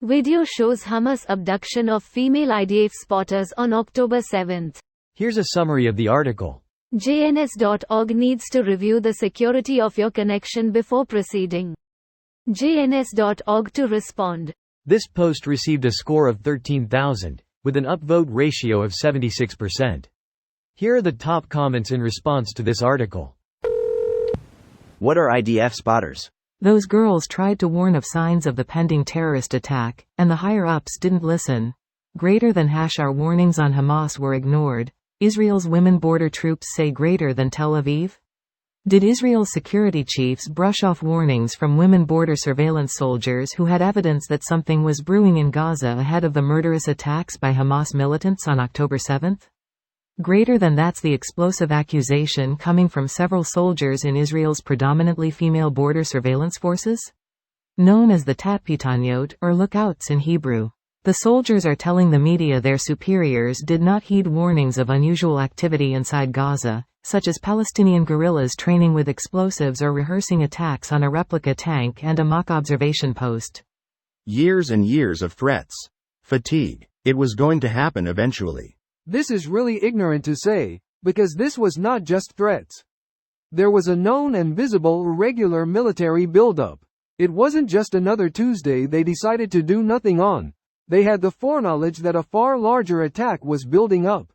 Video shows Hamas abduction of female IDF spotters on October 7. Here's a summary of the article. JNS.org needs to review the security of your connection before proceeding. JNS.org to respond. This post received a score of 13,000, with an upvote ratio of 76%. Here are the top comments in response to this article. What are IDF spotters? Those girls tried to warn of signs of the pending terrorist attack, and the higher-ups didn't listen. Greater than our warnings on Hamas were ignored. Israel's women border troops say greater than Tel Aviv? Did Israel's security chiefs brush off warnings from women border surveillance soldiers who had evidence that something was brewing in Gaza ahead of the murderous attacks by Hamas militants on October 7? Greater than that's the explosive accusation coming from several soldiers in Israel's predominantly female border surveillance forces? Known as the Tatpitanyot, or lookouts in Hebrew. The soldiers are telling the media their superiors did not heed warnings of unusual activity inside Gaza, such as Palestinian guerrillas training with explosives or rehearsing attacks on a replica tank and a mock observation post. Years and years of threats. Fatigue. It was going to happen eventually. This is really ignorant to say, because this was not just threats. There was a known and visible irregular military buildup. It wasn't just another Tuesday they decided to do nothing on. They had the foreknowledge that a far larger attack was building up.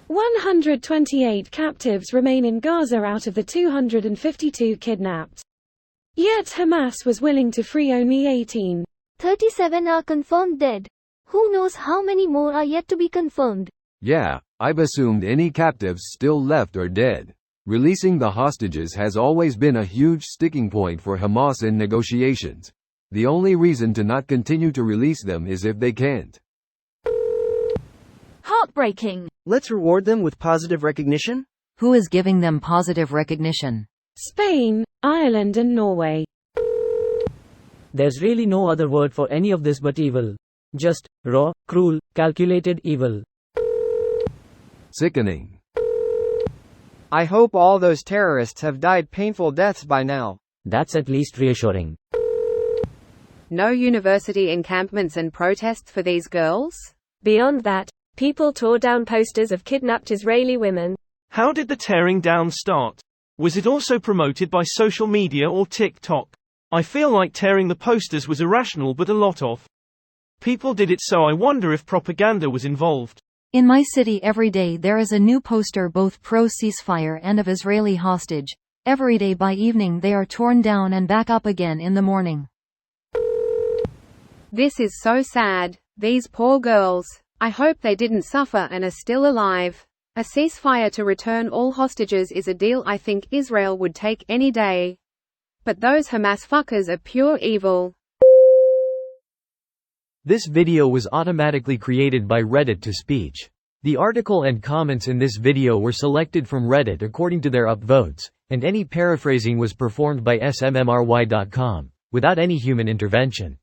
128 captives remain in Gaza out of the 252 kidnapped. Yet Hamas was willing to free only 18. 37 are confirmed dead. Who knows how many more are yet to be confirmed? Yeah, I've assumed any captives still left are dead. Releasing the hostages has always been a huge sticking point for Hamas in negotiations. The only reason to not continue to release them is if they can't. Heartbreaking. Let's reward them with positive recognition? Who is giving them positive recognition? Spain, Ireland and Norway. There's really no other word for any of this but evil. Just raw, cruel, calculated evil. Sickening. I hope all those terrorists have died painful deaths by now. That's at least reassuring. No university encampments and protests for these girls? Beyond that, people tore down posters of kidnapped Israeli women. How did the tearing down start? Was it also promoted by social media or TikTok? I feel like tearing the posters was irrational, but a lot of people did it, so I wonder if propaganda was involved. In my city every day there is a new poster both pro-ceasefire and of Israeli hostage. Every day by evening they are torn down and back up again in the morning. This is so sad. These poor girls. I hope they didn't suffer and are still alive. A ceasefire to return all hostages is a deal I think Israel would take any day. But those Hamas fuckers are pure evil. This video was automatically created by Reddit to speech. The article and comments in this video were selected from Reddit according to their upvotes, and any paraphrasing was performed by smmry.com, without any human intervention.